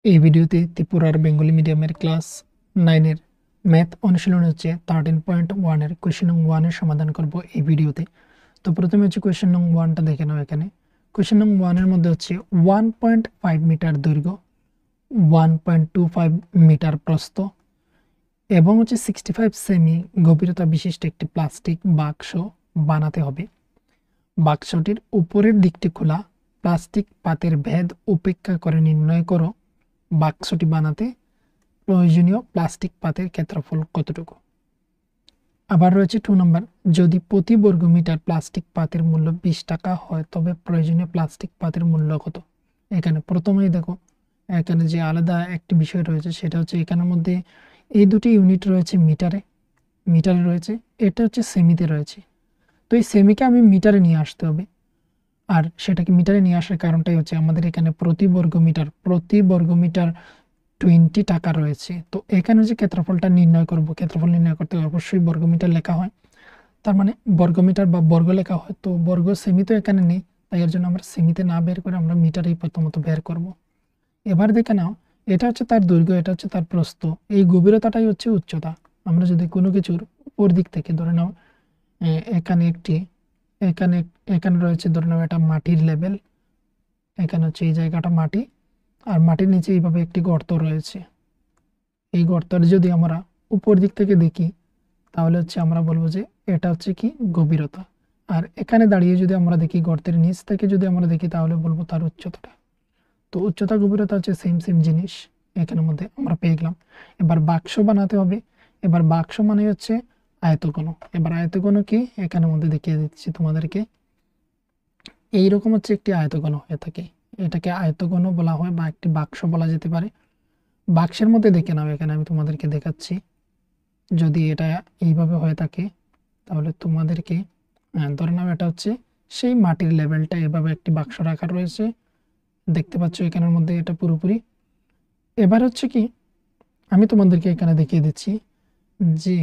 এই ভিডিওতে ত্রিপুরার বেঙ্গলি মিডিয়ামের ক্লাস 9 এর ম্যাথ অনুশীলন হচ্ছে 13.1 এর কোয়েশ্চেন নং 1 এর সমাধান করব এই ভিডিওতে। তো প্রথমে হচ্ছে কোয়েশ্চেন নং 1টা দেখে নাও। এখানে কোয়েশ্চেন নং 1 এর মধ্যে হচ্ছে 1.5 মিটার দৈর্ঘ্য, 1.25 মিটার প্রস্থ এবং হচ্ছে 65 সেমি গভীরতা বিশিষ্ট একটি প্লাস্টিক বাক্স বানাতে হবে। বাক্সটির উপরের দিকটি খোলা, প্লাস্টিক পাতের ভেদ উপেক্ষা করে নির্ণয় করো বাক্সটি বানাতে প্রয়োজনীয় প্লাস্টিক পাতের ক্ষেত্রফল কতটুকু। আবার রয়েছে 2 নম্বর, যদি প্রতি বর্গ মিটার প্লাস্টিক পাতের মূল্য 20 টাকা হয় তবে প্রয়োজনীয় প্লাস্টিক পাতের মূল্য কত। এখানে প্রথমেই দেখো, এখানে যে আলাদা একটি বিষয় রয়েছে সেটা হচ্ছে এখানের মধ্যে এই দুটি ইউনিট রয়েছে মিটারে রয়েছে, এটা হচ্ছে সেমিতে রয়েছে। তো এই সেমিকে আমি মিটারে নিয়ে আসতে হবে, আর সেটাকে মিটারে নিয়ে আসার কারণটাই হচ্ছে আমাদের এখানে প্রতি বর্গ মিটার 20 টাকা রয়েছে। তো এখানে যে ক্ষেত্রফলটা নির্ণয় করব, ক্ষেত্রফল নির্ণয় করতে অবশ্যই বর্গমিটার লেখা হয়, তার মানে বর্গমিটার বা বর্গ লেখা হয়। তো বর্গ সেমি তো এখানে নেই, তাই এর জন্য আমরা সেমিতে না বের করে আমরা মিটারেই প্রথমত বের করব। এবার দেখে নাও, এটা হচ্ছে তার দৈর্ঘ্য, এটা হচ্ছে তার প্রস্থ, এই গভীরতাটাই হচ্ছে উচ্চতা। আমরা যদি কোনো কিছুর উপর দিক থেকে ধরে নাও, এখানে এখানে এখানে রয়েছে ধরে নাও এটা মাটির লেভেল, এখানে হচ্ছে এই জায়গাটা মাটি, আর মাটির নিচে এইভাবে একটি গর্ত রয়েছে। এই গর্তটা যদি আমরা উপর দিক থেকে দেখি তাহলে হচ্ছে আমরা বলবো যে এটা হচ্ছে কি গভীরতা। আর এখানে দাঁড়িয়ে যদি আমরা দেখি, গর্তের নিচ থেকে যদি আমরা দেখি তাহলে বলবো তার উচ্চতাটা। তো উচ্চতা গভীরতা হচ্ছে সেম জিনিস, এখানের মধ্যে আমরা পেয়ে গেলাম। এবার বাক্স বানাতে হবে। এবার বাক্স মানে হচ্ছে আয়তঘন। এবার আয়তঘন কি এখানের মধ্যে দেখিয়ে দিচ্ছি তোমাদেরকে। এইরকম হচ্ছে একটি আয়তঘন হয়ে থাকে, এটাকে আয়তঘন বলা হয় বা একটি বাক্স বলা যেতে পারে। বাক্সের মধ্যে দেখে নাও, এখানে আমি তোমাদেরকে দেখাচ্ছি। যদি এটা এইভাবে হয়ে থাকে তাহলে তোমাদেরকে ধরে নাও এটা হচ্ছে সেই মাটির লেভেলটা, এভাবে একটি বাক্স রাখা রয়েছে, দেখতে পাচ্ছ এখানের মধ্যে এটা পুরোপুরি। এবার হচ্ছে কি আমি তোমাদেরকে এখানে দেখিয়ে দিচ্ছি যে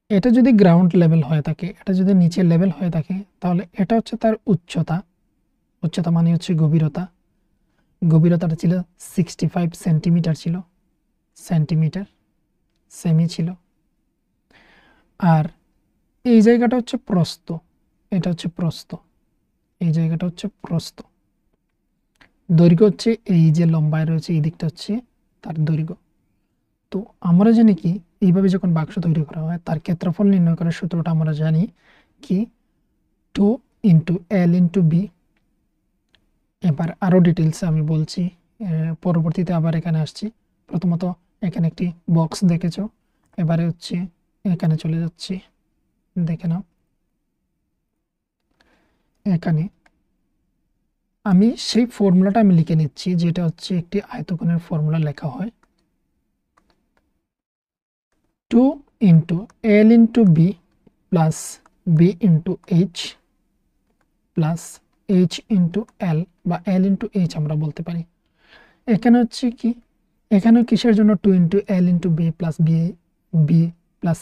এটা যদি গ্রাউন্ড লেভেল হয়ে থাকে, এটা যদি নিচের লেভেল হয়ে থাকে তাহলে এটা হচ্ছে তার উচ্চতা। উচ্চতা মানে হচ্ছে গভীরতা। গভীরতাটা ছিল 65 সেন্টিমিটার ছিল, সেন্টিমিটার সেমি ছিল। আর এই জায়গাটা হচ্ছে প্রস্থ, এটা হচ্ছে প্রস্থ, এই জায়গাটা হচ্ছে প্রস্থ। দৈর্ঘ্য হচ্ছে এই যে লম্বায় রয়েছে এই দিকটা হচ্ছে তার দৈর্ঘ্য। তো আমরা জানি কি এইভাবে যখন বাক্স তৈরি করা হয় তার ক্ষেত্রফল নির্ণয় করার সূত্রটা আমরা জানি কি 2 ইন্টু এল ইন্টু বি। এবার আরও ডিটেলস আমি বলছি পরবর্তীতে, আবার এখানে আসছি। প্রথমত এখানে একটি বক্স দেখেছ, এবারে হচ্ছে এখানে চলে যাচ্ছি, দেখে নাও। এখানে আমি সেই ফর্মুলাটা আমি লিখে নিচ্ছি, যেটা হচ্ছে একটি আয়তঘনের ফর্মুলা লেখা হয় 2 into L into B plus B into H plus H into L বা এল ইন্টু এইচ আমরা বলতে পারি। এখানে হচ্ছে কি, এখানে কিসের জন্য 2 into L into B plus B plus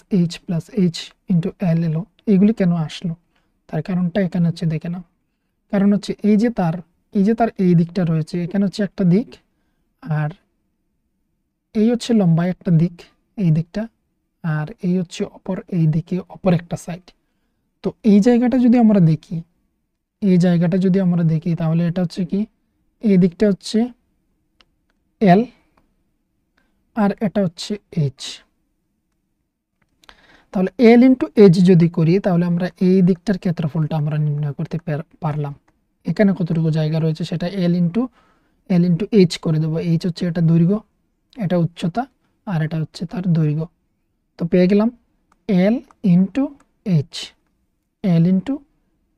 H into L এলো, এইগুলি কেন আসলো তার কারণটা এখানে হচ্ছে দেখে নাও। কারণ হচ্ছে এই যে তার এই দিকটা রয়েছে, এখানে হচ্ছে একটা দিক, আর এই হচ্ছে লম্বা একটা দিক এই দিকটা, আর এই হচ্ছে এই দিকে অপর একটা সাইড। তো এই জায়গাটা যদি আমরা দেখি, তাহলে এটা হচ্ছে কি এই দিকটা হচ্ছে এল আর এটা হচ্ছে এইচ। তাহলে এল ইন্টু এইচ যদি করি তাহলে আমরা এই দিকটার ক্ষেত্রফলটা আমরা নির্ণয় করতে পারলাম। এখানে কতটুকু জায়গা রয়েছে সেটা এল ইন্টু এইচ করে দেবো। এইচ হচ্ছে এটা দৈর্ঘ্য, এটা উচ্চতা, আর এটা হচ্ছে তার দৈর্ঘ্য। তো পেয়ে গেলাম এল ইন্টু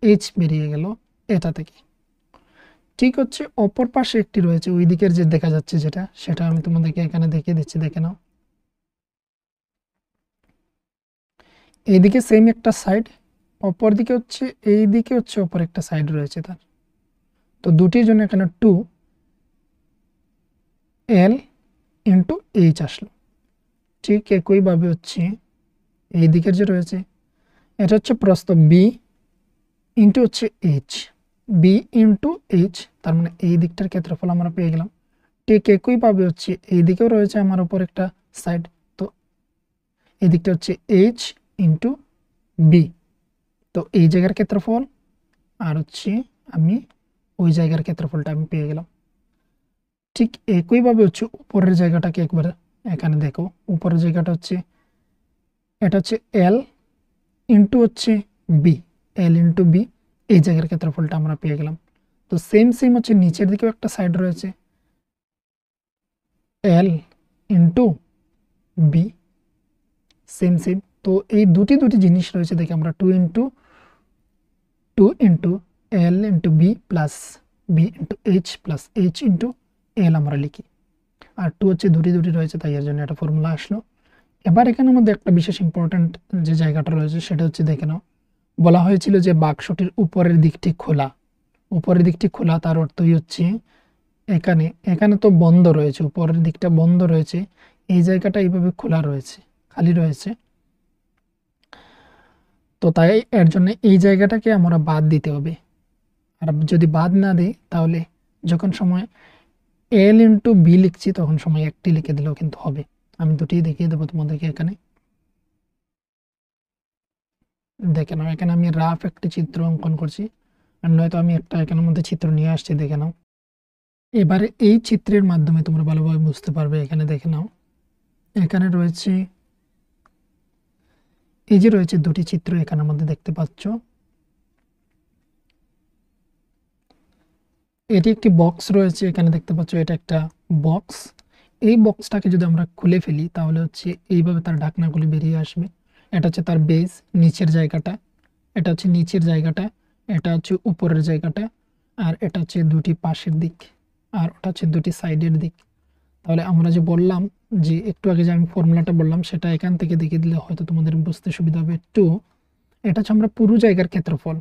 এইচ বেরিয়ে গেল এটা থেকে। ঠিক হচ্ছে অপর পাশে একটি রয়েছে, ওই দিকের যে দেখা যাচ্ছে সেটা আমি তোমাদেরকে এখানে দেখিয়ে দিচ্ছি, দেখে নাও। এইদিকে সেম একটা সাইড, অপর দিকে হচ্ছে এই দিকে হচ্ছে অপর একটা সাইড রয়েছে তার। তো দুটির জন্য এখানে 2 এল ইন্টু এইচ আসলো। ঠিক একইভাবে হচ্ছে এই দিকের যে রয়েছে এটা হচ্ছে প্রস্থ বি ইন্টু হচ্ছে এইচ, বি ইন্টু এইচ, তার মানে এই দিকটার ক্ষেত্রফল আমরা পেয়ে গেলাম। ঠিক একইভাবে হচ্ছে এই দিকেও রয়েছে আমার উপর একটা সাইড, তো এই দিকটা হচ্ছে এইচ ইন্টু বি, তো এই জায়গার ক্ষেত্রফল আর হচ্ছে আমি ওই জায়গার ক্ষেত্রফলটা আমি পেয়ে গেলাম। ঠিক একইভাবে হচ্ছে উপরের জায়গাটাকে একবার এখানে দেখো, উপরের জায়গাটা হচ্ছে এটা হচ্ছে এল ইন্টু হচ্ছে বি, এল ইন্টু বি, এই জায়গার ক্ষেত্রফলটা আমরা পেয়ে গেলাম। তো সেম সেম হচ্ছে নিচের দিকেও একটা সাইড রয়েছে L into B, same same. তো এই দুটি জিনিস রয়েছে দেখে আমরা two into L into B plus B into H plus H into L আমরা লিখি, আর টু হচ্ছে দুটি রয়েছে তাই এর জন্য একটা ফর্মুলা আসলো। এবার এখানের মধ্যে একটা বিশেষ ইম্পর্ট্যান্ট যে জায়গাটা রয়েছে সেটা হচ্ছে দেখে নাও, বলা হয়েছিল যে বাক্সটির উপরের দিকটি খোলা, উপরের দিকটি খোলা তার অর্থই হচ্ছে এখানে এখানে তো বন্ধ রয়েছে, উপরের দিকটা বন্ধ রয়েছে, এই জায়গাটা এইভাবে খোলা রয়েছে, খালি রয়েছে। তো তাই এর জন্য এই জায়গাটাকে আমরা বাদ দিতে হবে, আর যদি বাদ না দিই তাহলে যখন সময় এল ইন্টু বি লিখছি তখন সময় একটি লিখে দিলেও কিন্তু হবে। আমি দুটি দেখিয়ে দেবো তোমাদেরকে। এখানে দেখে নাও, এখানে আমি রাফ একটি চিত্র অঙ্কন করছি, আর নয়তো আমি একটা এখানের মধ্যে চিত্র নিয়ে আসছি, দেখে নাও। এবারে এই চিত্রের মাধ্যমে তোমরা ভালোভাবে বুঝতে পারবে। এখানে দেখে নাও, এখানে রয়েছে এই যে রয়েছে দুটি চিত্র এখানের মধ্যে দেখতে পাচ্ছ, এটি একটি বক্স রয়েছে এখানে দেখতে পাচ্ছ, এটা একটা বক্স। এই বক্সটাকে যদি আমরা খুলে ফেলি তাহলে হচ্ছে এইভাবে তার ঢাকনাগুলি বেরিয়ে আসবে। এটা হচ্ছে তার বেস, নিচের জায়গাটা, এটা হচ্ছে নিচের জায়গাটা, এটা হচ্ছে উপরের জায়গাটা, আর এটা হচ্ছে দুটি পাশের দিক, আর ওটা হচ্ছে দুটি সাইডের দিক। তাহলে আমরা যে বললাম যে একটু আগে যে আমি ফর্মুলাটা বললাম সেটা এখান থেকে দেখিয়ে দিলে হয়তো তোমাদের বুঝতে সুবিধা হবে। টু, এটা হচ্ছে আমরা পুরো জায়গার ক্ষেত্রফল,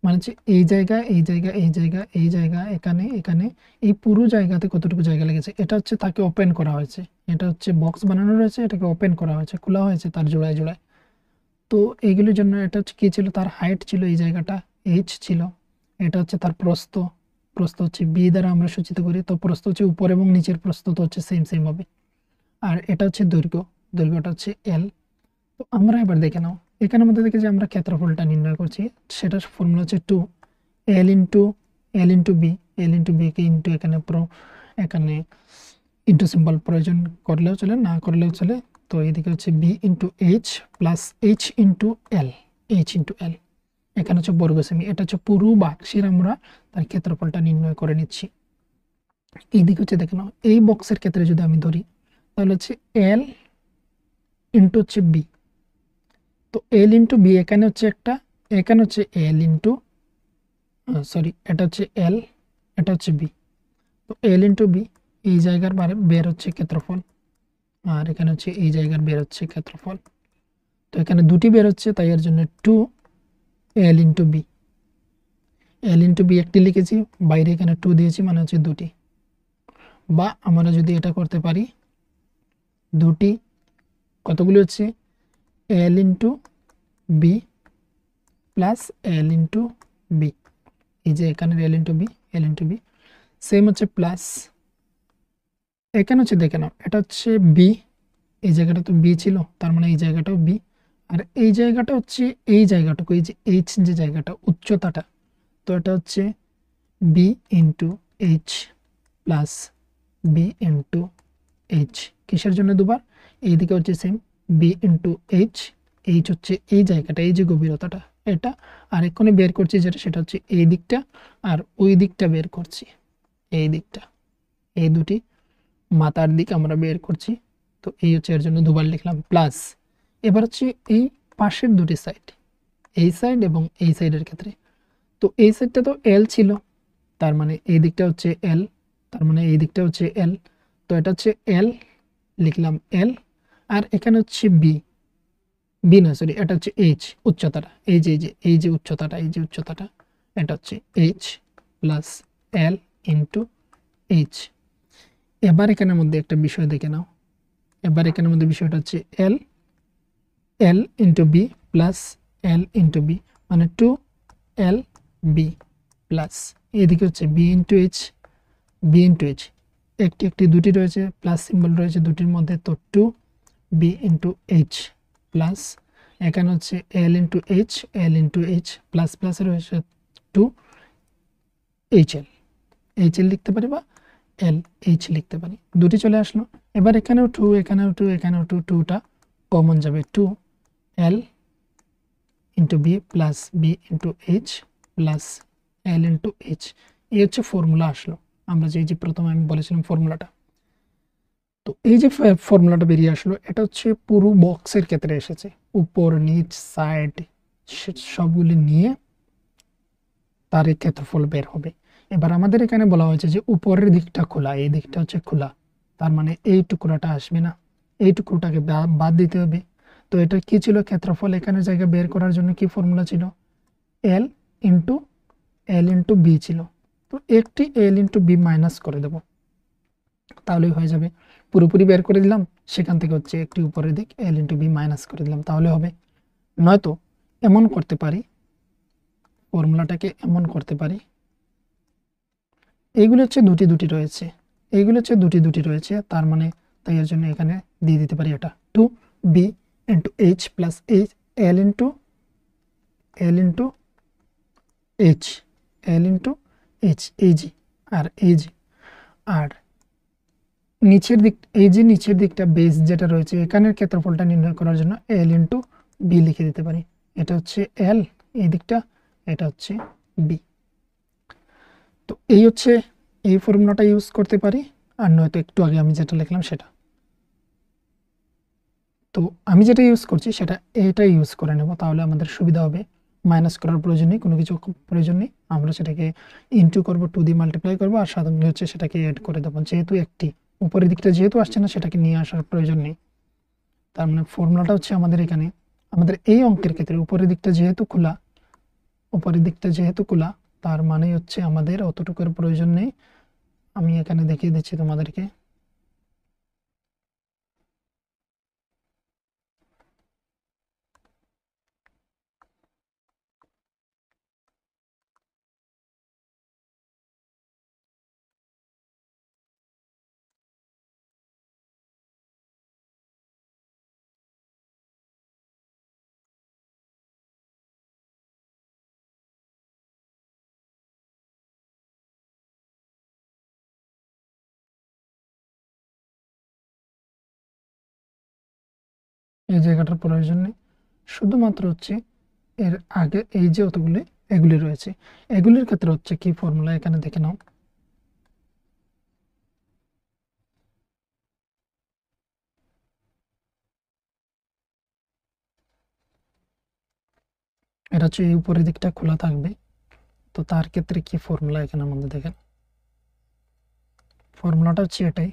মানে হচ্ছে এই জায়গা এই জায়গা এই জায়গা এই জায়গা এখানে এখানে এই পুরো জায়গাতে কতটুকু জায়গা লেগেছে, এটা হচ্ছে তাকে ওপেন করা হয়েছে, এটা হচ্ছে বক্স বানানো রয়েছে, এটাকে ওপেন করা হয়েছে, খোলা হয়েছে তার জোড়ায় জোড়ায়। তো এইগুলির জন্য এটা হচ্ছে কী ছিল, তার হাইট ছিল এই জায়গাটা এইচ ছিল, এটা হচ্ছে তার প্রস্থ, প্রস্থ হচ্ছে বি দ্বারা আমরা সূচিত করি, তো প্রস্থ হচ্ছে উপর এবং নিচের প্রস্থ তো হচ্ছে সেম সেম হবে। আর এটা হচ্ছে দৈর্ঘ্য, দৈর্ঘ্যটা হচ্ছে এল। তো আমরা এবার দেখে নাও, এখানের মধ্যে থেকে যে আমরা ক্ষেত্রফলটা নির্ণয় করছি সেটার ফর্মুলা হচ্ছে two L into B, L into B কে ইন্টু এখানে ইন্টু সিম্বল প্রয়োজন করলেও চলে, না করলেও চলে। তো এদিকে হচ্ছে B into H plus H into L, H into L, এখানে হচ্ছে বর্গ সেমি, এটা হচ্ছে পুরো বাক্সের আমরা তার ক্ষেত্রফলটা নির্ণয় করে নিচ্ছি। এইদিকে হচ্ছে দেখে নাও, এই বক্সের ক্ষেত্রে যদি আমি ধরি তাহলে হচ্ছে এল ইন্টু হচ্ছে বি, তো এল ইন্টু বি এখানে হচ্ছে একটা, এখানে হচ্ছে এল ইন্টু সরি এটা হচ্ছে এল, এটা হচ্ছে বি, তো এল ইন্টু বি এই জায়গার বের হচ্ছে ক্ষেত্রফল, আর এখানে হচ্ছে এই জায়গার বের হচ্ছে ক্ষেত্রফল। তো এখানে দুটি বের হচ্ছে তাই এর জন্য two L into B, L into B একটি লিখেছি, বাইরে এখানে টু দিয়েছি মানে হচ্ছে দুটি, বা আমরা যদি এটা করতে পারি দুটি কতগুলি হচ্ছে L into B plus L into B, এই যে এখানে এল into B, L into B same হচ্ছে প্লাস এখানে হচ্ছে দেখে নাও এটা হচ্ছে বি, এই জায়গাটা তো বি ছিল তার মানে এই জায়গাটাও বি, আর এই জায়গাটা হচ্ছে এই জায়গাটুকু, এই যে এইচ যে জায়গাটা উচ্চতাটা, তো এটা হচ্ছে B into H plus B into H, কিসের জন্য দুবার, এইদিকে হচ্ছে same B into H, H হচ্ছে এই জায়গাটা, এই যে গভীরতাটা এটা, আর এক্ষুনি বের করছি যেটা সেটা হচ্ছে এই দিকটা, আর ওই দিকটা বের করছি, এই দিকটা, এই দুটি মাথার দিক আমরা বের করছি। তো এই হচ্ছে এর জন্য দুবার লিখলাম প্লাস, এবার হচ্ছে এই পাশের দুটি সাইড, এই সাইড এবং এই সাইডের ক্ষেত্রে, তো এই সাইডটা তো এল ছিল তার মানে এই দিকটা হচ্ছে এল, তার মানে এই দিকটা হচ্ছে এল, তো এটা হচ্ছে এল লিখলাম এল, আর এখানে হচ্ছে বি, বি না সরি এটা হচ্ছে এইচ উচ্চতাটা, এই যে উচ্চতাটা, এই যে উচ্চতাটা এটা হচ্ছে H plus L into H. এবার এখানের মধ্যে একটা বিষয় দেখে নাও, এবার এখানের মধ্যে বিষয়টা হচ্ছে L, L into B plus L into B মানে টু এল বি, প্লাস এদিকে হচ্ছে B into H, B into H একটি একটি দুটি রয়েছে, প্লাস সিম্বল রয়েছে দুটির মধ্যে, তো two B into H plus এখানে হচ্ছে L into H, L into H plus plus রয়েছে two H L, H L লিখতে পারি বা এল এইচ লিখতে পারি, দুটি চলে আসলো। এবার এখানেও টু, এখানেও টু, এখানেও টু, টুটা কমন যাবে, two L into B plus B into H plus L into H. এই হচ্ছে ফর্মুলা আসলো, আমরা যে প্রথমে আমি বলেছিলাম ফর্মুলাটা। তো এই যে ফর্মুলাটা বেরিয়ে আসলো, এটা হচ্ছে পুরো বক্সের ক্ষেত্রে এসেছে, উপর নিচ সাইড সবগুলি নিয়ে তার এই ক্ষেত্রফল বের হবে। এবার আমাদের এখানে বলা হয়েছে যে উপরের দিকটা খোলা, এই দিকটা হচ্ছে খোলা, তার মানে এই টুকরোটা আসবে না, এই টুকরোটাকে বাদ দিতে হবে। তো এটা কি ছিল ক্ষেত্রফল, এখানে জায়গা বের করার জন্য কি ফর্মুলা ছিল, L into L into B ছিল। তো একটি এল ইন্টু বি মাইনাস করে দেব, তাহলেই হয়ে যাবে। পুরোপুরি বের করে দিলাম, সেখান থেকে হচ্ছে একটি উপরের দিক এল ইন্টু বি মাইনাস করে দিলাম, তাহলে হবে। নয়তো এমন করতে পারি, ফর্মুলাটাকে এমন করতে পারি, এইগুলো হচ্ছে দুটি দুটি রয়েছে, এইগুলো হচ্ছে দুটি দুটি রয়েছে, তার মানে তাই এর জন্য এখানে দিয়ে দিতে পারি এটা two B into H plus H L into H, L into H এইজি, আর এইজি, আর নিচের দিক, এই যে নিচের দিকটা বেস যেটা রয়েছে এখানের ক্ষেত্রফলটা নির্ণয় করার জন্য এল ইন্টু বি লিখে দিতে পারি। এটা হচ্ছে এল এই দিকটা, এটা হচ্ছে বি। তো এই হচ্ছে এই ফর্মুলাটা ইউজ করতে পারি, আর নয়তো একটু আগে আমি যেটা লিখলাম সেটা। তো আমি যেটা ইউজ করছি সেটা এইটা ইউজ করে নেব, তাহলে আমাদের সুবিধা হবে। মাইনাস করার প্রয়োজন নেই, কোনো কিছু প্রয়োজন নেই, আমরা সেটাকে ইনটু করব, টু দিয়ে মাল্টিপ্লাই করবো, আর সাধারণত হচ্ছে সেটাকে এড করে দেবো, যেহেতু একটি উপরের দিকটা যেহেতু আসছে না সেটাকে নিয়ে আসার প্রয়োজন নেই। তার মানে ফর্মুলাটা হচ্ছে আমাদের এখানে, আমাদের এই অঙ্কের ক্ষেত্রে উপরের দিকটা যেহেতু খোলা, উপরের দিকটা যেহেতু খোলা, তার মানে হচ্ছে আমাদের অতটুকুর প্রয়োজন নেই। আমি এখানে দেখিয়ে দিচ্ছি তোমাদেরকে। এই জায়গাটার প্রয়োজন নেই, শুধুমাত্র হচ্ছে এর আগে এই যে অতগুলি এগুলি রয়েছে, এগুলির ক্ষেত্রে হচ্ছে কি ফর্মুলা এখানে দেখে নাও। এটা হচ্ছে এই উপরের দিকটা খোলা থাকবে, তো তার ক্ষেত্রে কি ফর্মুলা এখানে আমাদের দেখেন, ফর্মুলাটা হচ্ছে এটাই।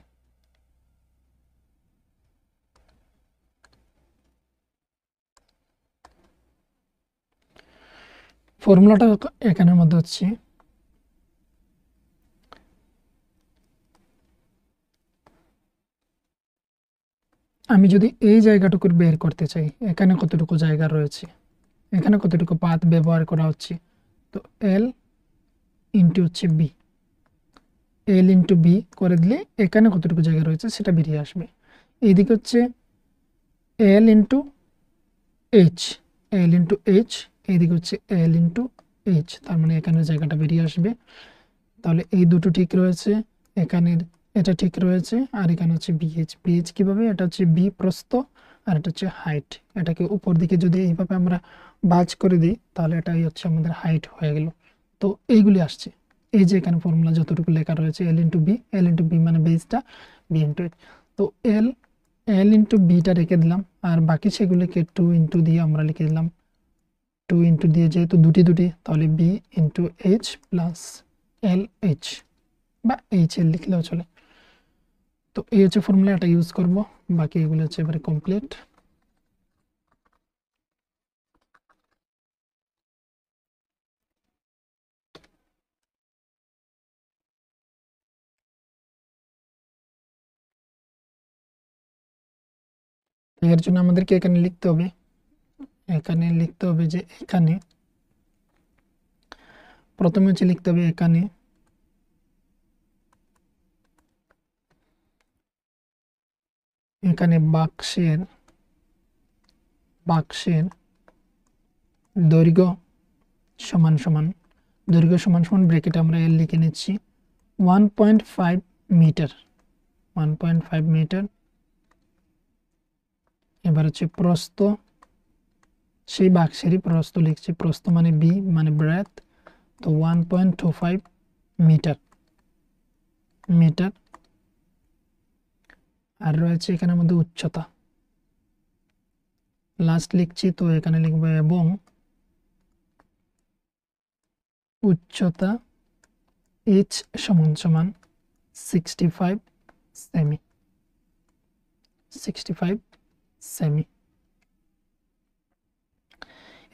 ফর্মুলাটা এখানের মধ্যে হচ্ছে আমি যদি এই জায়গাটুকুর বের করতে চাই, এখানে কতটুকু জায়গা রয়েছে, এখানে কতটুকু পাথ ব্যবহার করা হচ্ছে, তো এল ইন্টু হচ্ছে বি, এল ইন্টু বি করে দিলে এখানে কতটুকু জায়গা রয়েছে সেটা বেরিয়ে আসবে। এইদিকে হচ্ছে L into H, L into H, এইদিকে হচ্ছে এল ইন্টু এইচ, তার মানে এখানে জায়গাটা বেরিয়ে আসবে। তাহলে এই দুটো ঠিক রয়েছে, এখানের এটা ঠিক রয়েছে, আর এখানে হচ্ছে বিএইচ, বিএইচ কীভাবে, এটা হচ্ছে বি প্রস্থ আর এটা হচ্ছে হাইট, এটাকে উপর দিকে যদি এইভাবে আমরা বাজ করে দিই তাহলে এটাই হচ্ছে আমাদের হাইট হয়ে গেল। তো এইগুলি আসছে, এই যে এখানে ফর্মুলা যতটুকু লেখা রয়েছে L into B, L into B মানে বেসটা, বি ইন্টু এইচ, তো এল এল ইন্টু বিটা রেখে দিলাম, আর বাকি সেগুলিকে টু ইন্টু দিয়ে আমরা লিখে দিলাম, টু ইন্টু দিয়ে যেহেতু দুটি দুটি, তাহলে B into H plus L H বা এইচ এল লিখলেও চলে। তো এই হচ্ছে ফর্মুলা, এটা ইউজ করব, বাকি এগুলো হচ্ছে এবারে কমপ্লিট। এর জন্য আমাদেরকে এখানে লিখতে হবে, এখানে লিখতে হবে যে এখানে প্রথমে হচ্ছে লিখতে হবে এখানে বাক্সের দৈর্ঘ্য সমান সমান ব্র্যাকেটে আমরা এল লিখে নিচ্ছি 1.5 মিটার 1.5 মিটার। এবার হচ্ছে প্রস্থ, সেই বাক্সেরই প্রস্থ লিখছি, প্রস্থ মানে বি মানে ব্রেথ, তো 1.25 মিটার। আর রয়েছে এখানে আমাদের উচ্চতা, লাস্ট লিখছি, তো এখানে লিখবো এবং উচ্চতা এইচ সমান সমান 65 সেমি।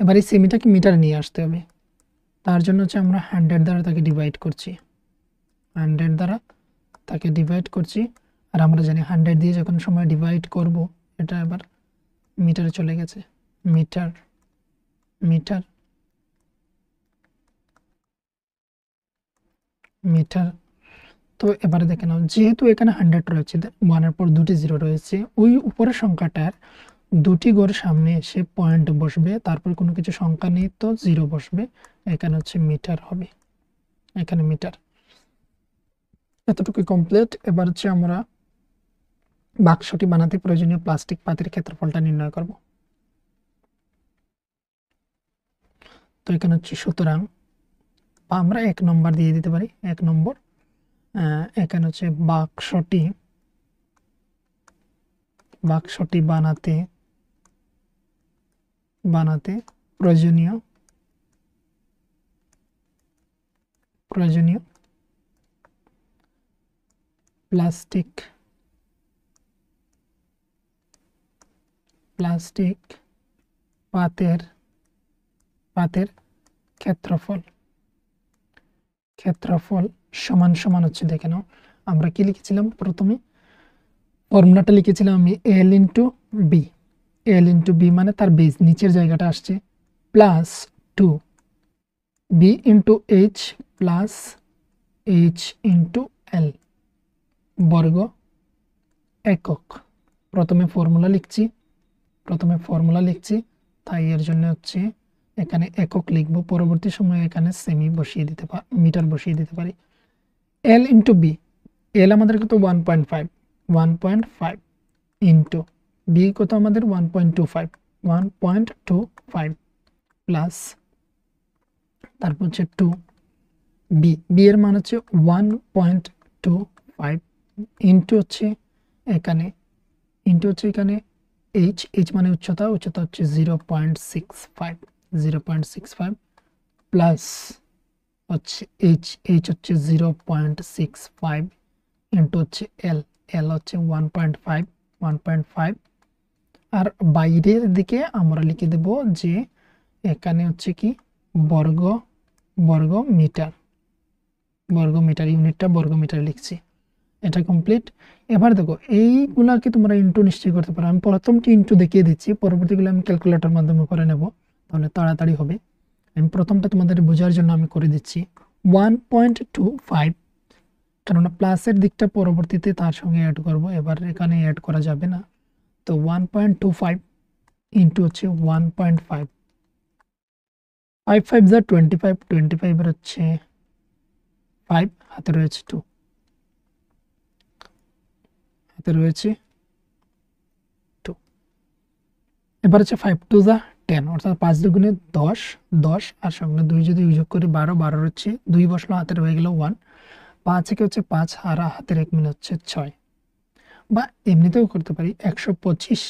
এবার এই সেমিটাকে মিটার নিয়ে আসতে হবে, তার জন্য হচ্ছে আমরা 100 দ্বারা তাকে ডিভাইড করছি, আর আমরা জানি 100 দিয়ে যখন সময় ডিভাইড করব, এটা এবার মিটারে চলে গেছে, মিটার। তো এবারে দেখে নাও, যেহেতু এখানে 100 রয়েছে, 1-এর পর দুটি জিরো রয়েছে, ওই উপরের সংখ্যাটার দুটি ঘর সামনে এসে পয়েন্ট বসবে, তারপর কোনো কিছু সংখ্যা নেই তো জিরো বসবে, এখানে হচ্ছে মিটার হবে, এখানে মিটার। এতটুকু কমপ্লিট। এবার হচ্ছে আমরা বাক্সটি বানাতে প্রয়োজনীয় প্লাস্টিক পাতির ক্ষেত্রফলটা নির্ণয় করব। তো এখানে হচ্ছে সুতরাং আমরা 1 নম্বর দিয়ে দিতে পারি, 1 নম্বর। এখানে হচ্ছে বাক্সটি বানাতে প্রয়োজনীয় প্লাস্টিক পাতের ক্ষেত্রফল সমান সমান হচ্ছে, দেখে নাও আমরা কি লিখেছিলাম, প্রথমে ফর্মুলাটা লিখেছিলাম আমি এল ইন্টু বি মানে তার বেস নিচের জায়গাটা আসছে, plus 2 B into H plus H into L বর্গ একক। প্রথমে ফর্মুলা লিখছি, তাই এর জন্য হচ্ছে এখানে একক লিখব, পরবর্তী সময়ে এখানে সেমি বসিয়ে দিতে পারি, মিটার বসিয়ে দিতে পারি। এল ইন্টু বি, এল আমাদের কত 1.5 ইন্টু বি কত আমাদের 1.25 প্লাস, তারপর হচ্ছে 2 বি এর মান হচ্ছে 1.25 ইন্টু হচ্ছে এখানে এইচ মানে উচ্চতা হচ্ছে 0.65 প্লাস হচ্ছে এইচ হচ্ছে 0.65 ইন্টু হচ্ছে এল হচ্ছে 1.5 আর বাইরের দিকে আমরা লিখে দেব যে এখানে হচ্ছে কি বর্গ মিটার, ইউনিটটা বর্গ মিটার লিখছি। এটা কমপ্লিট। এবার দেখো এইগুলাকে তোমরা ইন্টু নিশ্চয়ই করতে পারো, আমি প্রথমটি ইন্টু দেখিয়ে দিচ্ছি, পরবর্তীগুলো আমি ক্যালকুলেটর মাধ্যমে করে নেব, তাহলে তাড়াতাড়ি হবে। আমি প্রথমটা তোমাদের বোঝার জন্য আমি করে দিচ্ছি 1.25, কেননা প্লাসের দিকটা পরবর্তীতে তার সঙ্গে অ্যাড করব, এবার এখানে অ্যাড করা যাবে না, তো 1.25 ইন্টু হচ্ছে 1.5, 5 5 যা 25 এর হচ্ছে 5, হাতে রয়েছে 2, এবার হচ্ছে 5 2 যা 10, অর্থাৎ 5 দুগুণে 10 আর সঙ্গে 2 যদি যোগ করি 12 হচ্ছে 2 বসলো, হাতের হয়ে গেল 1, 5 থেকে হচ্ছে 5 আর হাতের 1 মিলে হচ্ছে 6, বা এমনিতেও করতে পারি 125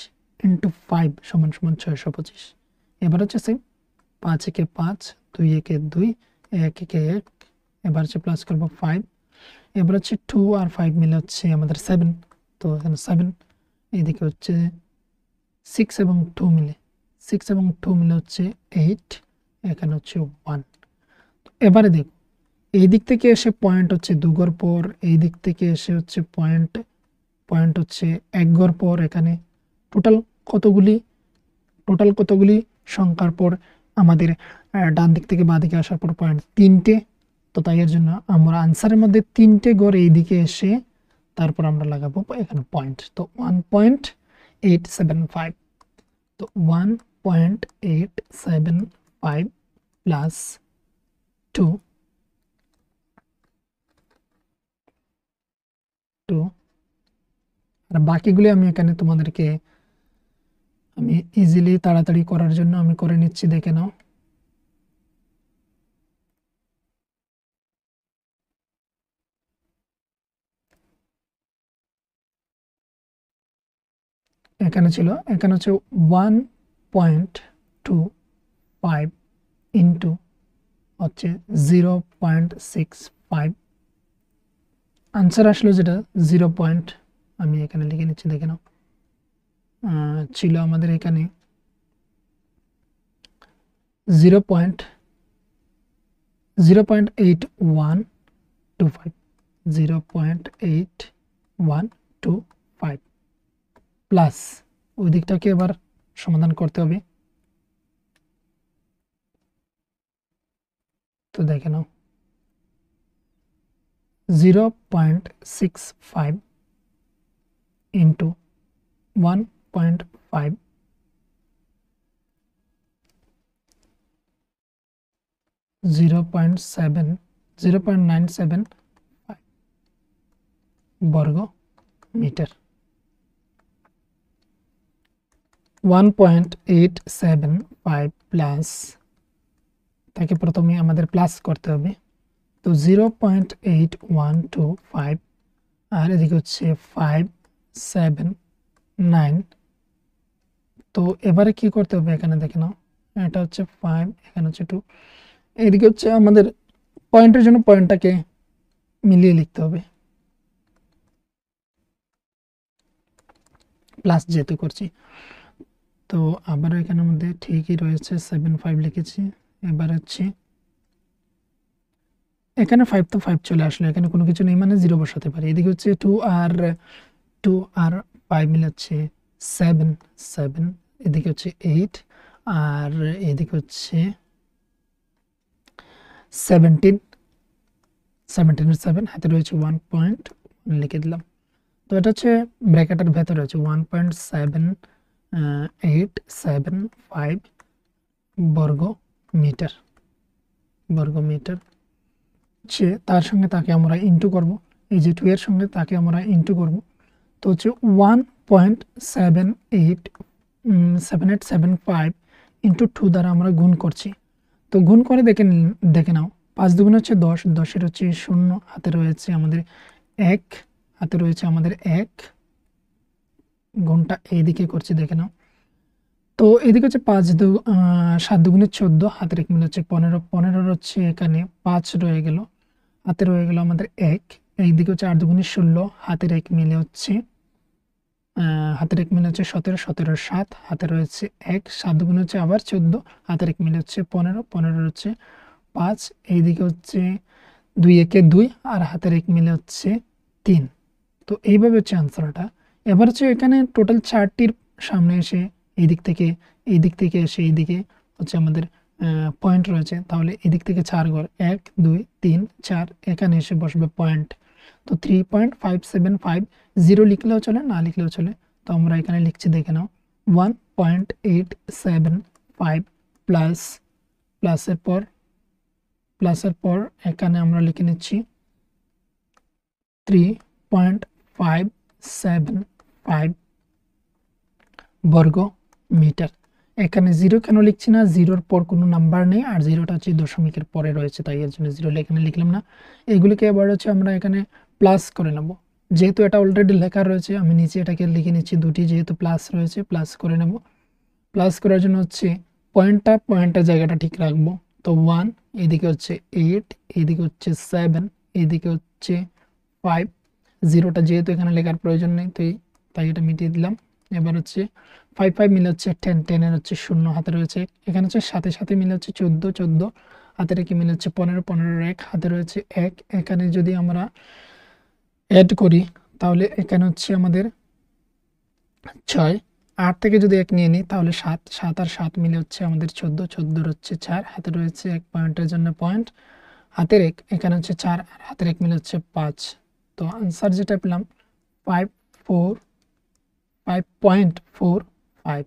ইন্টু 5 সমান 625। এবার হচ্ছে সেম 5 একে 5, 2 একে 2, 1 একে 1, এবার হচ্ছে প্লাস করবো 5, এবার হচ্ছে 2 আর 5 মিলে হচ্ছে আমাদের 7, তো এখানে 7, এইদিকে হচ্ছে 6 এবং 2 মিলে হচ্ছে 8, এখানে হচ্ছে 1। এবারে দেখো এই দিক থেকে এসে পয়েন্ট হচ্ছে 2 ঘর পর, এই দিক থেকে এসে হচ্ছে পয়েন্ট হচ্ছে 1 ঘর পর, এখানে টোটাল কতগুলি সংখ্যার পর আমাদের ডান দিক থেকে বাঁ দিকে আসার পর পয়েন্ট 3টে, তো তাই এর জন্য আমরা আনসারের মধ্যে 3টে ঘর এইদিকে এসে তারপর আমরা লাগাবো এখানে পয়েন্ট। তো 1.875, তো 1.875 প্লাস 2 আর বাকিগুলি আমি এখানে তোমাদেরকে আমি ইজিলি তাড়াতাড়ি করার জন্য আমি করে নিচ্ছি, দেখে নাও। এখানে ছিল, এখানে হচ্ছে 1.25 ইন্টু হচ্ছে 0.65, আনসার আসলো যেটা 0 পয়েন্ট, আমি এখানে লিখে নিচ্ছি, দেখে নাও। ছিল আমাদের এখানে 0.8125, 0.8125 প্লাস ওই দিকটাকে এবার সমাধান করতে হবে। তো দেখে নাও 0.65 ইন্টু 1.5 0.975 বর্গ মিটার। 1.875 প্লাস, তাকে প্রথমে আমাদের প্লাস করতে হবে। তো 0.8125 আর এদিকে হচ্ছে 579। তো এবারে কি করতে হবে এখানে দেখে নাও, এটা হচ্ছে 5, এখানে হচ্ছে 2, এদিকে হচ্ছে আমাদের পয়েন্টের জন্য পয়েন্টটাকে মিলিয়ে লিখতে হবে, প্লাস যেহেতু করছি। তো আবারও এখানের মধ্যে ঠিকই রয়েছে 75 লিখেছি। এবার হচ্ছে এখানে 5 তো 5 চলে আসলো, এখানে কোনো কিছু নেই মানে 0 বসাতে পারি। এদিকে হচ্ছে 2 আর 5 মিলে হচ্ছে 7, এদিকে হচ্ছে 8 আর এদিকে হচ্ছে 17, 17 এর 7 হাতে রয়েছে 1 লিখে দিলাম। তো এটা হচ্ছে ব্র্যাকেটের ভেতরে রয়েছে 1.7875 বর্গ মিটার, হচ্ছে তার সঙ্গে তাকে আমরা ইন্টু করব, এই যে 2 এর সঙ্গে তাকে আমরা ইন্টু করব। তো হচ্ছে 1.7875 ইন্টু 2 দ্বারা আমরা গুণ করছি। তো গুণ করে দেখে নাও 5 দুগুণ হচ্ছে 10, 10-এর হচ্ছে 0, হাতে রয়েছে আমাদের 1, হাতে রয়েছে আমাদের 1, গুণটা এইদিকে করছি, দেখে নাও। তো এদিকে হচ্ছে 7 দুগুণে 14, হাতের 1 মিলে হচ্ছে 15, 15 হচ্ছে এখানে 5 রয়ে গেল, হাতে রয়ে গেল আমাদের 1, এইদিকে হচ্ছে 8 দুগুণে 16, হাতের 1 মিলে হচ্ছে 17, 17 7, হাতে রয়েছে 1, 7 দুগুণে হচ্ছে আবার 14, হাতের 1 মিলে হচ্ছে 15, 15 হচ্ছে 5, এইদিকে হচ্ছে 2 একে 2 আর হাতের 1 মিলে হচ্ছে 3। তো এইভাবে হচ্ছে আনসারটা। এবার হচ্ছে এখানে টোটাল 4টির সামনে এসে এই দিক থেকে এসে এইদিকে হচ্ছে আমাদের পয়েন্ট রয়েছে, তাহলে এদিক থেকে 4 ঘর 1 2 3 4 এখানে এসে বসবে পয়েন্ট। তো 3.575, 0 লিখলেও চলে, না লিখলেও চলে। তো আমরা এখানে লিখছি, দেখে নাও 1.875 প্লাস, প্লাসের পর এখানে আমরা লিখে নিচ্ছি 3.575 বর্গ মিটার। এখানে 0 কেন লিখছি না, 0-র পর কোনো নাম্বার নেই আর 0টা হচ্ছে দশমিকের পরে রয়েছে, তাই এর জন্য 0 এখানে লিখলাম না। এগুলিকে এবার হচ্ছে আমরা এখানে প্লাস করে নেব, যেহেতু এটা অলরেডি লেখা রয়েছে আমি নিচে এটাকে লিখে নিচ্ছি, দুটি যেহেতু প্লাস রয়েছে প্লাস করে নেব। প্লাস করার জন্য হচ্ছে পয়েন্টের জায়গাটা ঠিক রাখবো। তো 1, এদিকে হচ্ছে 8, এদিকে হচ্ছে 7, এদিকে হচ্ছে 5, 0টা যেহেতু এখানে লেখার প্রয়োজন নেই তাই এটা মিটিয়ে দিলাম। এবার হচ্ছে 5 মিলে হচ্ছে 10, 10-এর হচ্ছে 0, হাতে রয়েছে এখানে হচ্ছে সাথে মিলে হচ্ছে 14, 14 হাতে রেখে মিলে হচ্ছে 15, 15-এর 1, হাতে রয়েছে 1, এখানে যদি আমরা অ্যাড করি তাহলে এখানে হচ্ছে আমাদের 6, 8 থেকে যদি 1 নিয়ে নিই তাহলে 7, 7 আর 7 মিলে হচ্ছে আমাদের 14, 14-র হচ্ছে 4, হাতে রয়েছে 1 পয়েন্টের জন্য পয়েন্ট, হাতের এক, এখানে হচ্ছে 4 আর হাতের এক মিলে হচ্ছে 5। তো আনসার যেটা পেলাম 5.45।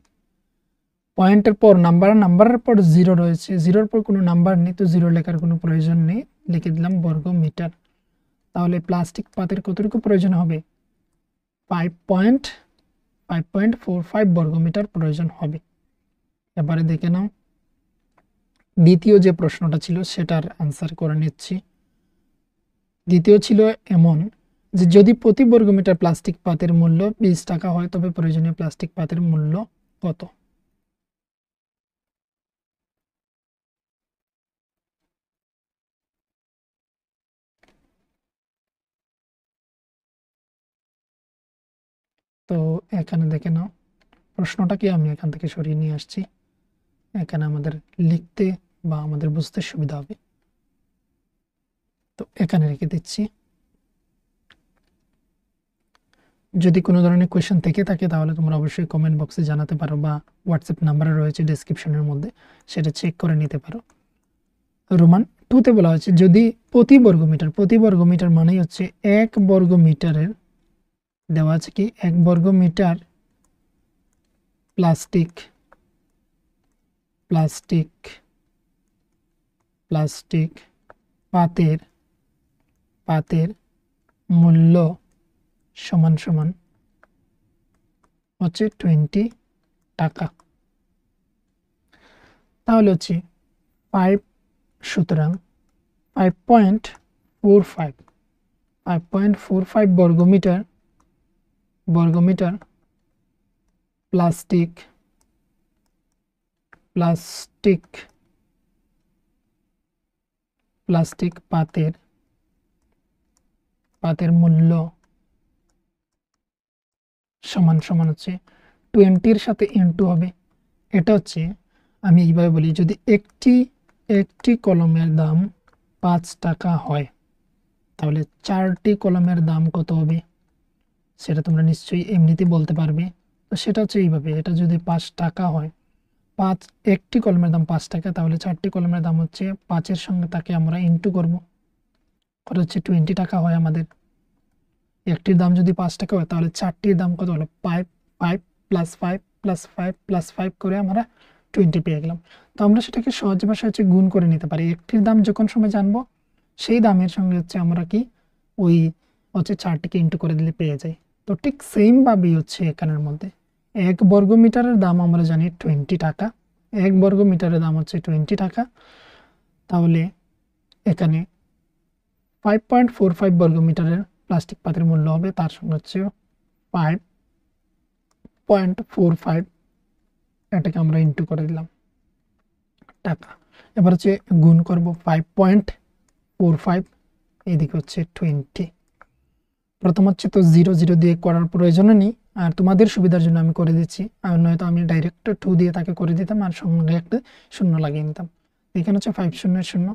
পয়েন্টের পর নাম্বারের পর 0 রয়েছে, 0-র পর কোনো নাম্বার নেই, তো 0 লেখার কোনো প্রয়োজন নেই, লিখে দিলাম বর্গ মিটার। তাহলে প্লাস্টিক পাতের কতটুকু প্রয়োজন হবে? 5.45 বর্গমিটার প্রয়োজন হবে। এবারে দেখে নাও দ্বিতীয় যে প্রশ্নটা ছিল সেটার আনসার করে নিচ্ছি। দ্বিতীয় ছিল এমন যে যদি প্রতি বর্গমিটার প্লাস্টিক পাতের মূল্য 20 টাকা হয় তবে প্রয়োজনীয় প্লাস্টিক পাতের মূল্য কত? তো এখানে দেখে নাও প্রশ্নটাকে আমি এখান থেকে সরিয়ে নিয়ে আসছি, এখানে আমাদের লিখতে বা আমাদের বুঝতে সুবিধা হবে। তো এখানে রেখে দিচ্ছি। যদি কোনো ধরনের কোয়েশ্চেন থেকে থাকে তাহলে তোমরা অবশ্যই কমেন্ট বক্সে জানাতে পারো বা হোয়াটসঅ্যাপ নাম্বারে রয়েছে ডেসক্রিপশনের মধ্যে, সেটা চেক করে নিতে পারো। রোমান 2-তে বলা হয়েছে যদি প্রতি বর্গমিটার মানেই হচ্ছে 1 বর্গমিটারের, দেওয়া আছে কি 1 বর্গমিটার প্লাস্টিক পাতের মূল্য সমান হচ্ছে 20 টাকা। তাহলে হচ্ছে 5, সুতরাং 5.45 বর্গমিটার প্লাস্টিক পাতের মূল্য সমান হচ্ছে 20-র সাথে ইনটু হবে। এটা হচ্ছে আমি এইভাবে বলি, যদি একটি কলমের দাম 5 টাকা হয় তাহলে 4টি কলমের দাম কত হবে সেটা তোমরা নিশ্চয়ই এমনিতেই বলতে পারবে। তো সেটা হচ্ছে এইভাবে, এটা যদি 5 টাকা হয়, একটি কলমের দাম 5 টাকা, তাহলে 4টি কলমের দাম হচ্ছে 5-এর সঙ্গে তাকে আমরা ইনটু করব, করে হচ্ছে 20 টাকা হয় আমাদের। একটির দাম যদি 5 টাকা হয় তাহলে 4টির দাম কত হলো? 5 প্লাস 5 প্লাস 5 প্লাস 5 করে আমরা 20 পেয়ে গেলাম। তো আমরা সেটাকে সহজ ভাষায় হচ্ছে গুণ করে নিতে পারি। একটির দাম যখন সময় জানবো সেই দামের সঙ্গে হচ্ছে আমরা কি ওই হচ্ছে 4টিকে ইনটু করে দিলে পেয়ে যাই। তো ঠিক সেম ভাবেই হচ্ছে এখানের মধ্যে 1 বর্গমিটারের দাম আমরা জানি 20 টাকা, 1 বর্গমিটারের দাম হচ্ছে 20 টাকা। তাহলে এখানে 5.45 বর্গমিটারের প্লাস্টিক পাতের মূল্য হবে তার সঙ্গে হচ্ছে 5.45, এটাকে আমরা ইনটু করে দিলাম টাকা। এবার হচ্ছে গুণ করব 5.45, এদিকে হচ্ছে 20। প্রথম হচ্ছে তো 0 দিয়ে করার প্রয়োজন নেই, আর তোমাদের সুবিধার জন্য আমি করে দিচ্ছি, আর নয়তো আমি ডাইরেক্ট 2 দিয়ে তাকে করে দিতাম আর সঙ্গে একটা শূন্য লাগিয়ে নিতাম। এখানে হচ্ছে 5 0 0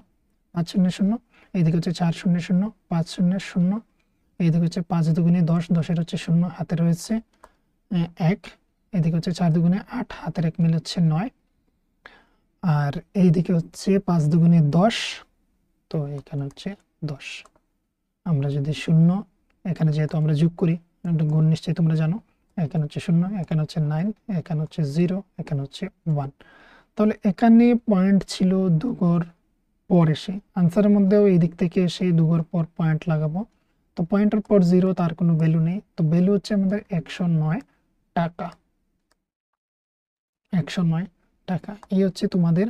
5 0 0, এইদিকে হচ্ছে 4 0 0 5 0 0, এইদিকে হচ্ছে 5 দুগুণে 10, 10-এর হচ্ছে 0, হাতে রয়েছে 1, এদিকে হচ্ছে 4 দুগুণে 8, হাতের 1 মিলে হচ্ছে 9, আর এইদিকে হচ্ছে 5 দুগুণে 10, তো এখানে হচ্ছে 10। আমরা যদি 0 এখানে যেহেতু আমরা যোগ করি, গুণ নিশ্চয়ই তোমরা জানো, এখানে হচ্ছে 0, এখানে হচ্ছে 9, এখানে হচ্ছে 0, এখানে হচ্ছে 1। তাহলে এখানে পয়েন্ট ছিল দুগর পর এসে, আনসারের মধ্যেও এই দিক থেকে এসে দুগর পর পয়েন্ট লাগাবো। তো পয়েন্টের পর 0, তার কোনো ভ্যালু নেই, তো ভ্যালু হচ্ছে আমাদের 109 টাকা। 109 টাকা। এই হচ্ছে তোমাদের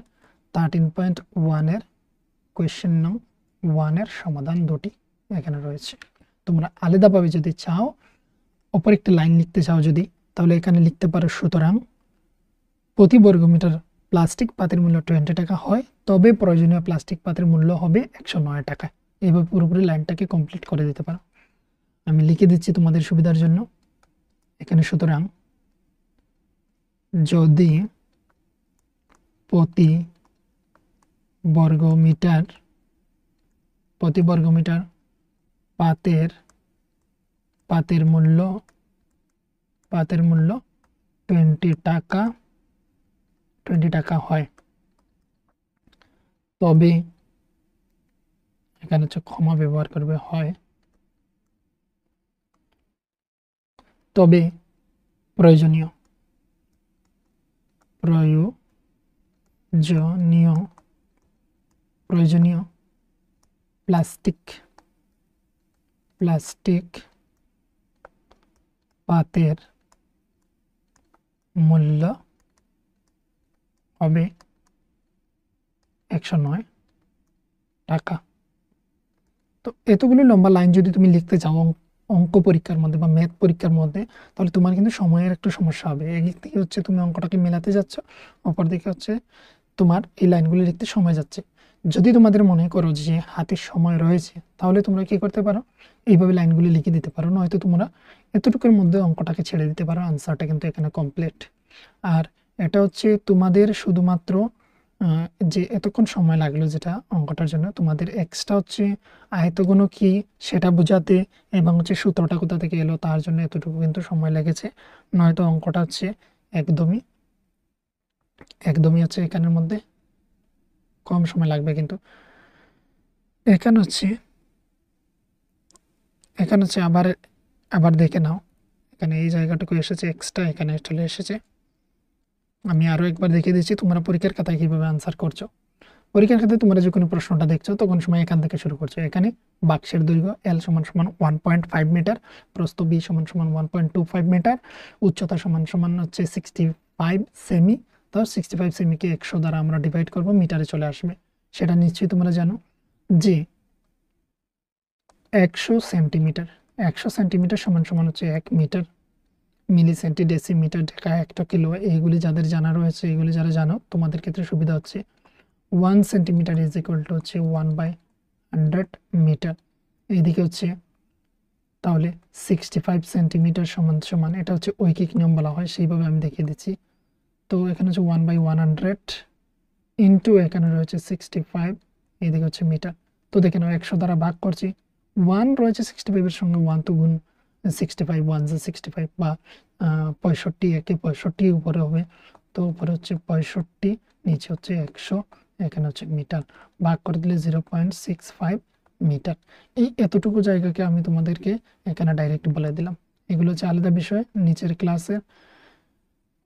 13.1 এর কোয়েশ্চেন নং 1 এর সমাধান দুটি এখানে রয়েছে। তোমরা আলাদাভাবে যদি চাও, অপর একটি লাইন লিখতে চাও যদি, তাহলে এখানে লিখতে পারো সুতরাং প্রতি বর্গমিটার প্লাস্টিক পাতের মূল্য 20 টাকা হয় তবে প্রয়োজনীয় প্লাস্টিক পাতের মূল্য হবে 109 টাকা। এইভাবে পুরোপুরি লাইনটাকে কমপ্লিট করে দিতে পারো। আমি লিখে দিচ্ছি তোমাদের সুবিধার জন্য। এখানে সুতরাং যদি প্রতি বর্গমিটার পাতের মূল্য 20 টাকা হয় তবে এখানে হচ্ছে কমা ব্যবহার করবে হয়, তবে প্রয়োজনীয় প্রয়োজনীয় প্রয়োজনীয় প্লাস্টিক পাতের মূল্য হবে 109 টাকা। তো এতগুলো লম্বা লাইন যদি তুমি লিখতে চাও অঙ্ক পরীক্ষার মধ্যে বা ম্যাথ পরীক্ষার মধ্যে, তাহলে তোমার কিন্তু সময়ের একটু সমস্যা হবে। একদিক থেকে হচ্ছে তুমি অঙ্কটাকে মেলাতে যাচ্ছ, অপর দিকে হচ্ছে তোমার এই লাইনগুলো লিখতে সময় যাচ্ছে। যদি তোমাদের মনে করো যে হাতে সময় রয়েছে, তাহলে তোমরা কি করতে পারো, এইভাবে লাইনগুলি লিখে দিতে পারো, নয়তো তোমরা এতটুকুর মধ্যে অঙ্কটাকে ছেড়ে দিতে পারো। আনসারটা কিন্তু এখানে কমপ্লিট। আর এটা হচ্ছে তোমাদের শুধুমাত্র যে এতক্ষণ সময় লাগলো যেটা অঙ্কটার জন্য, তোমাদের এক্সট্রা হচ্ছে আয়তগুণ কি সেটা বোঝাতে এবং হচ্ছে সূত্রটা কোথা থেকে এলো তার জন্য এতটুকু কিন্তু সময় লেগেছে। নয়তো অঙ্কটা হচ্ছে একদমই হচ্ছে এখানের মধ্যে কম সময় লাগবে। কিন্তু এখানে হচ্ছে আবার আবার দেখে নাও, এখানে এই জায়গাটুকু এসেছে এক্সট্রা, এখানে চলে এসেছে। আমি আরও একবার দেখিয়ে দিচ্ছি তোমরা পরীক্ষার খাতায় কীভাবে আনসার করছো। পরীক্ষার খাতায় তোমরা যে কোনো প্রশ্নটা দেখছো তখন সময় এখান থেকে শুরু করছো। এখানে বাক্সের দৈর্ঘ্য L = 1.5 মিটার, প্রস্থ B = 1.25 মিটার, উচ্চতা হচ্ছে 65 সেমি। তো 65 সেমিকে 100 দ্বারা আমরা ডিভাইড করব, মিটারে চলে আসবে। সেটা নিশ্চয়ই তোমরা জানো যে 100 সেন্টিমিটার হচ্ছে 1 মিটার। মিলি সেন্টি ডেসিমিটার ঢাকা 1 কিলো, এইগুলি যাদের জানা রয়েছে, এইগুলি যারা জানো তোমাদের ক্ষেত্রে সুবিধা হচ্ছে। 1 সেন্টিমিটার = হচ্ছে 1/100 মিটার। এইদিকে হচ্ছে তাহলে 65 সেন্টিমিটার সমান এটা হচ্ছে ঐকিক নিয়ম বলা হয়, সেইভাবে আমি দেখিয়ে দিচ্ছি। তো এখানে হচ্ছে 1/100 ইন্টু এখানে রয়েছে 65, এইদিকে হচ্ছে মিটার। তো দেখে নাও 100 দ্বারা ভাগ করছি, 1 রয়েছে 65 এর সঙ্গে, 1 তো গুণ 65, 1 = 65 বা 65, একে 65 উপরে হবে। তো উপরে হচ্ছে 65, নিচে হচ্ছে 100, এখানে হচ্ছে মিটার, ভাগ করে দিলে 0.65 মিটার। এই এতটুকু জায়গাকে আমি তোমাদেরকে এখানে ডাইরেক্ট বলে দিলাম। এগুলো হচ্ছে আলাদা বিষয় নিচের ক্লাসে,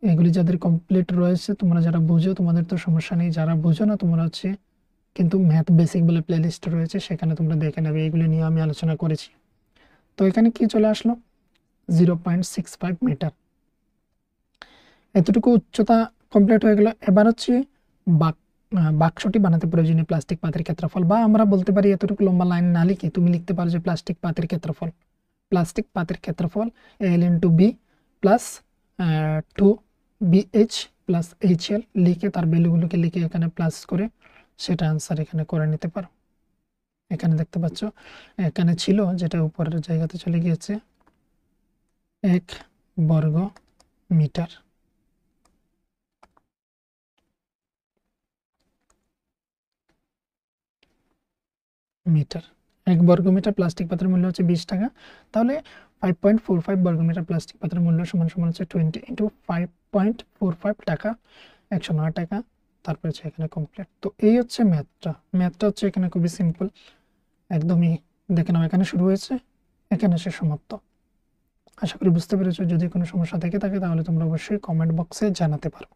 এগুলি যাদের কমপ্লিট রয়েছে, তোমরা যারা বুঝো তোমাদের তো সমস্যা নেই, যারা বুঝো না তোমরা হচ্ছে কিন্তু ম্যাথ বেসিক বলে প্লেলিস্ট রয়েছে, সেখানে তোমরা দেখে নেবে, এগুলি নিয়ে আমি আলোচনা করেছি। তো এখানে কি চলে আসলো, 0.65 মিটার। এতটুকু উচ্চতা কমপ্লিট হয়ে গেল। এবার হচ্ছে বাক্সটি বানাতে প্রয়োজনীয় প্লাস্টিক পাতের ক্ষেত্রফল, বা আমরা বলতে পারি এতটুকু লম্বা লাইন না লিখে তুমি লিখতে পারো যে প্লাস্টিক পাতের ক্ষেত্রফল L × B plus 2BH plus HL লিখে তার ভ্যালুগুলোকে লিখে এখানে প্লাস করে সেটা আনসার এখানে করে নিতে পারো। এখানে দেখতে পাচ্ছ এখানে ছিল যেটা উপরের জায়গাতে চলে গিয়েছে 1 বর্গ মিটার। মিটার 1 বর্গ মিটার প্লাস্টিক পাত্রের মূল্য হচ্ছে 20 টাকা। তাহলে 5.45 বর্গ মিটার প্লাস্টিক পাত্রের মূল্য সমান হচ্ছে 20 × 5.45 টাকা, 109 টাকা। তারপরে হচ্ছে এখানে কমপ্লিট। তো এই হচ্ছে ম্যাথটা হচ্ছে এখানে খুবই সিম্পল, একদমই দেখে নাও এখানে শুরু হয়েছে, এখানে শেষ সমাপ্ত। আশা করি বুঝতে পেরেছো। যদি কোনো সমস্যা থেকে থাকে তাহলে তোমরা অবশ্যই কমেন্ট বক্সে জানাতে পারো।